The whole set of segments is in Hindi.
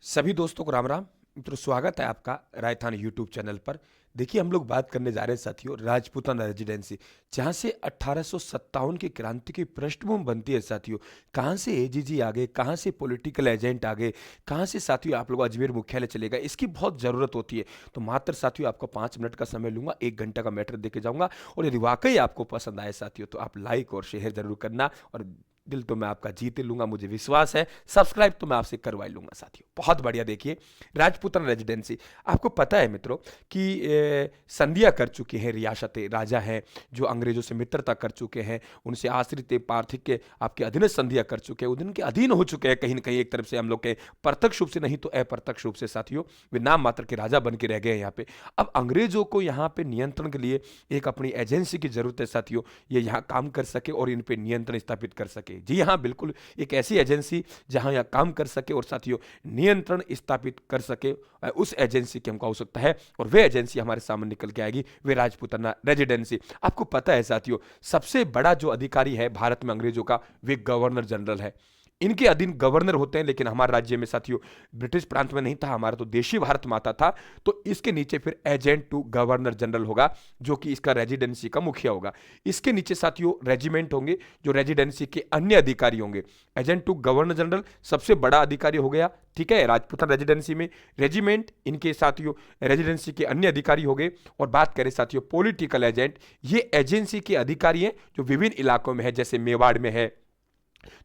सभी दोस्तों को राम राम। मित्रों, स्वागत है आपका राजस्थान यूट्यूब चैनल पर। देखिए, हम लोग बात करने जा रहे हैं साथियों राजपूताना रेजिडेंसी, जहां से 1857 की क्रांति की पृष्ठभूमि बनती है साथियों। कहां से एजीजी आ गए, कहां से पॉलिटिकल एजेंट आ गए, कहां से साथियों आप लोग अजमेर मुख्यालय चलेगा, इसकी बहुत ज़रूरत होती है। तो मात्र साथियों आपको 5 मिनट का समय लूंगा, 1 घंटा का मैटर देके जाऊंगा। और यदि वाकई आपको पसंद आए साथियों, तो आप लाइक और शेयर जरूर करना। और दिल तो मैं आपका जीत ही लूंगा, मुझे विश्वास है। सब्सक्राइब तो मैं आपसे करवा ही लूंगा साथियों। बहुत बढ़िया। देखिए, राजपूताना रेजिडेंसी, आपको पता है मित्रों कि संधियां कर चुके हैं रियासतें, राजा हैं जो अंग्रेजों से मित्रता कर चुके हैं, उनसे आश्रित पार्थिक के आपके अधीनस्थ संधियां कर चुके हैं, उनके अधीन हो चुके हैं कहीं ना कहीं। एक तरफ से हम लोग के प्रत्यक्ष रूप से नहीं तो अप्रत्यक्ष रूप से साथियों वे नाम मात्र के राजा बन के रह गए हैं यहाँ पे। अब अंग्रेजों को यहाँ पे नियंत्रण के लिए एक अपनी एजेंसी की जरूरत है साथियों, ये यहाँ काम कर सके और इन पे नियंत्रण स्थापित कर सके। जी हाँ, बिल्कुल, एक ऐसी एजेंसी जहाँ यहाँ काम कर सके और साथियों नियंत्रण स्थापित कर सके, उस एजेंसी की हमको आवश्यकता है। और वे एजेंसी हमारे सामने निकल के आएगी, वे राजपूताना रेजिडेंसी। आपको पता है साथियों, सबसे बड़ा जो अधिकारी है भारत में अंग्रेजों का, वे गवर्नर जनरल है। इनके अधीन गवर्नर होते हैं, लेकिन हमारे राज्य में साथियों ब्रिटिश प्रांत में नहीं था, हमारा तो देशी भारत माता था। तो इसके नीचे फिर एजेंट टू गवर्नर जनरल होगा, जो कि इसका रेजिडेंसी का मुखिया होगा। इसके नीचे साथियों रेजिमेंट होंगे, जो रेजिडेंसी के अन्य अधिकारी होंगे। एजेंट टू गवर्नर जनरल सबसे बड़ा अधिकारी हो गया, ठीक है, राजपूताना रेजिडेंसी में। रेजिमेंट इनके साथियों रेजिडेंसी के अन्य अधिकारी हो गए। और बात करें साथियों पॉलिटिकल एजेंट, ये एजेंसी के अधिकारी हैं जो विभिन्न इलाकों में है। जैसे मेवाड़ में है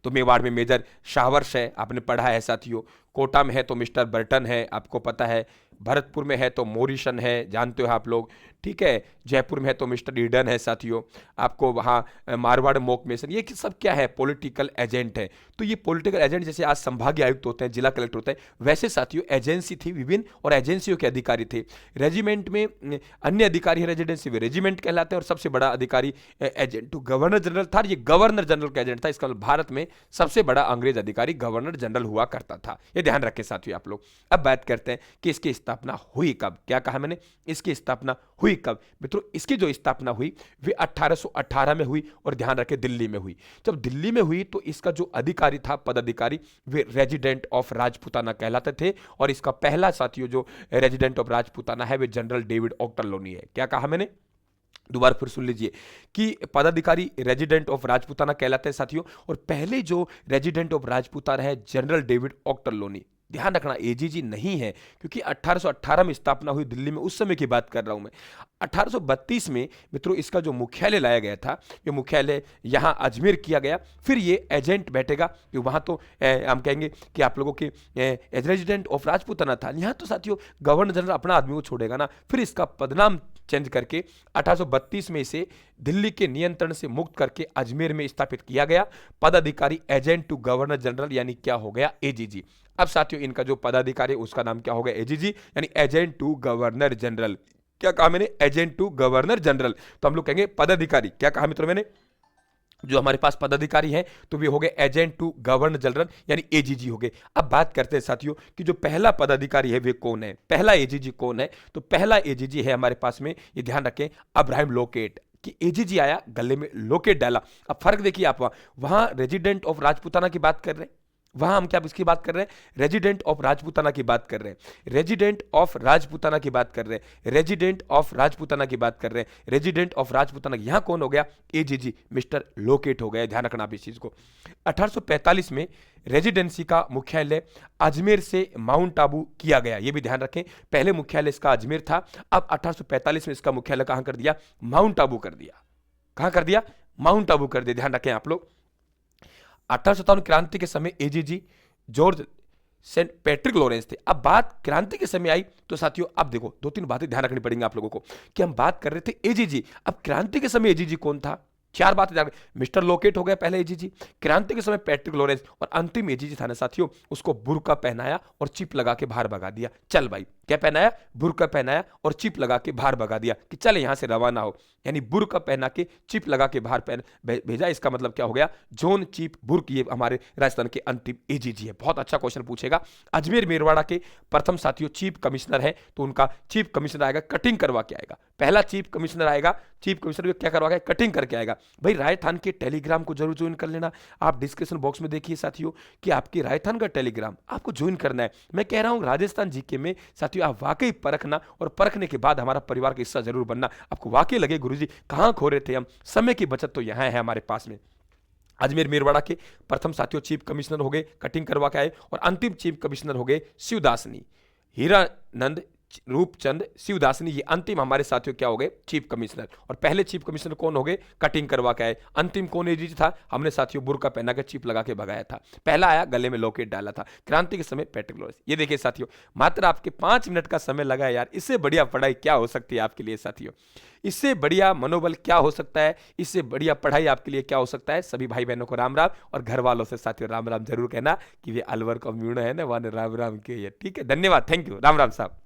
तो मेवाड़ में मेजर शाहवर्ष है, आपने पढ़ा है साथियों। कोटा में है तो मिस्टर बर्टन है, आपको पता है। भरतपुर में है तो मोरिसन है, जानते हो आप लोग, ठीक है। जयपुर में है तो मिस्टर ईडन है साथियों। आपको वहाँ मारवाड़ मोक मेसन, ये सब क्या है, पॉलिटिकल एजेंट है। तो ये पॉलिटिकल एजेंट जैसे आज संभागीय आयुक्त होते हैं, जिला कलेक्टर होते हैं, वैसे साथियों एजेंसी थी विभिन्न, और एजेंसियों के अधिकारी थे। रेजिमेंट में अन्य अधिकारी है रेजिडेंसी, वे रेजिमेंट कहलाते हैं। और सबसे बड़ा अधिकारी एजेंट टू गवर्नर जनरल था। ये गवर्नर जनरल का एजेंट था, इसका मतलब भारत में सबसे बड़ा अंग्रेज अधिकारी गवर्नर जनरल हुआ करता था। ये ध्यान रखें साथियों आप लोग। अब बात करते हैं कि इसकी स्थापना हुई कब। क्या कहा मैंने, इसकी स्थापना हुई कब। मित्रों, इसकी जो स्थापना हुई वे 1818 में हुई, और ध्यान रखें दिल्ली में हुई। जब दिल्ली में हुई तो इसका जो अधिकारी था, पदाधिकारी, वे रेजिडेंट ऑफ राजपूताना कहलाते थे। और इसका पहला साथियों जो रेजिडेंट ऑफ राजपूताना है, वे जनरल डेविड ऑक्टरलोनी है। क्या कहा मैंने, दोबारा फिर सुन लीजिए कि पदाधिकारी रेजिडेंट ऑफ राजपूताना कहलाते हैं साथियों। और पहले जो रेजिडेंट ऑफ राजपूताना है, जनरल डेविड ऑक्टरलोनी। ध्यान रखना एजीजी नहीं है, क्योंकि 1818 में स्थापना हुई दिल्ली में, उस समय की बात कर रहा हूं मैं। 1832 में मित्रों इसका जो मुख्यालय लाया गया था, ये मुख्यालय यहां अजमेर किया गया। फिर ये एजेंट बैठेगा कि वहां तो हम कहेंगे कि आप लोगों के रेजिडेंट ऑफ राजपूताना था, यहां तो साथियों गवर्नर जनरल अपना आदमी को छोड़ेगा ना। फिर इसका पदनाम चेंज करके 1832 में इसे दिल्ली के नियंत्रण से मुक्त करके अजमेर में स्थापित किया गया। पदाधिकारी एजेंट टू गवर्नर जनरल, यानी क्या हो गया, एजीजी। अब साथियों इनका जो पदाधिकारी है उसका नाम क्या हो गया, एजीजी, यानी एजेंट टू गवर्नर जनरल। क्या कहा मैंने, एजेंट टू गवर्नर जनरल। तो हम लोग कहेंगे पदाधिकारी। क्या कहा मित्रों मैंने, जो हमारे पास पदाधिकारी हैं तो वे हो गए एजेंट टू गवर्नर जनरल, यानी एजीजी हो गए। अब बात करते हैं साथियों कि जो पहला पदाधिकारी है वे कौन है, पहला एजीजी कौन है। तो पहला एजीजी है हमारे पास में, ये ध्यान रखें, अब्राहम लोकेट। कि एजीजी आया, गले में लोकेट डाला। अब फर्क देखिए आप, वहां रेजिडेंट ऑफ राजपूताना की बात कर रहे हैं, वहां हम क्या इसकी बात कर रहे हैं, रेजिडेंट ऑफ राजपूताना की बात कर रहे हैं, रेजिडेंट ऑफ राजपूताना की बात कर रहे हैं, रेजिडेंट ऑफ राजपूताना की बात कर रहे हैं, रेजिडेंट ऑफ राजपूताना। यहां कौन हो गया, एजीजी, मिस्टर लोकेट हो गया। ध्यान रखना आप इस चीज को। 1845 में रेजिडेंसी का मुख्यालय अजमेर से माउंट आबू किया गया, यह भी ध्यान रखें। पहले मुख्यालय इसका अजमेर था, अब 1845 में इसका मुख्यालय कहां कर दिया, माउंट आबू कर दिया। कहां कर दिया, माउंट आबू कर दिया। ध्यान रखें आप लोग। 1857 क्रांति के समय AGG George Saint Patrick Lawrence थे। अब बात क्रांति के समय आई तो साथियों अब देखो, दो तीन बातें ध्यान रखनी पड़ेंगी आप लोगों को कि हम बात कर रहे थे एजीजी, अब क्रांति के समय एजीजी कौन था। चार बातें ध्यान रखें। मिस्टर लोकेट हो गया पहले एजीजी, क्रांति के समय पैट्रिक लॉरेंस, और अंतिम एजीजी था ना साथियों, उसको बुर्का पहनाया और चिप लगा के बाहर भगा दिया। चल भाई, क्या पहनाया, बुर्का पहनाया और चिप लगा के बाहर भगा दिया कि चल यहां से रवाना हो। यानी बुर्का पहना के चिप लगा के बाहर भेजा। इसका मतलब क्या हो गया, जॉन चिप बुर्क, ये हमारे राजस्थान के अंतिम एजीजी है। बहुत अच्छा क्वेश्चन पूछेगा। अजमेर मेरवाड़ा के प्रथम साथियों चीफ कमिश्नर है, तो उनका चीफ कमिश्नर आएगा, कटिंग करवा के आएगा। पहला चीफ कमिश्नर आएगा, चीफ कमिश्नर क्या करवा के, कटिंग करके आएगा। भाई राजस्थान के टेलीग्राम को जरूर ज्वाइन कर लेना। आप डिस्क्रिप्शन बॉक्स में देखिए साथियों कि आपके राजस्थान का टेलीग्राम आपको ज्वाइन करना है। मैं कह रहा हूं राजस्थान जीके में साथियों आप वाकई परखना, और परखने के बाद हमारा परिवार का हिस्सा जरूर बनना। आपको वाकई लगे गुरुजी कहां खो रहे थे हम, समय की बचत तो यहां है हमारे पास में। अजमेर मेरवाड़ा के प्रथम साथियों चीफ कमिश्नर हो गए, कटिंग करवा के आए, और अंतिम चीफ कमिश्नर हो गए शिवदासनी, हीरानंद रूपचंद शिवदासनी। ये अंतिम हमारे साथियों क्या हो गए, चीफ कमिश्नर। और पहले चीफ कमिश्नर कौन हो गए, कटिंग करवा के आए। अंतिम कौन एजी था, हमने साथियों बुर्का पहना के चिप लगा के भगाया था। पहला आया, गले में लॉकेट डाला था। क्रांति के समय पेट्रोल। ये देखिए साथियों, मात्र आपके 5 मिनट का समय लगा यार। इससे बढ़िया पढ़ाई क्या हो सकती है आपके लिए साथियों, इससे बढ़िया मनोबल क्या हो सकता है, इससे बढ़िया पढ़ाई आपके लिए क्या हो सकता है। सभी भाई बहनों को राम राम, और घर वालों से साथियों राम राम जरूर कहना कि वे अलवर कम्युन है ना, वहां राम राम के। ठीक है, धन्यवाद, थैंक यू, राम राम साहब।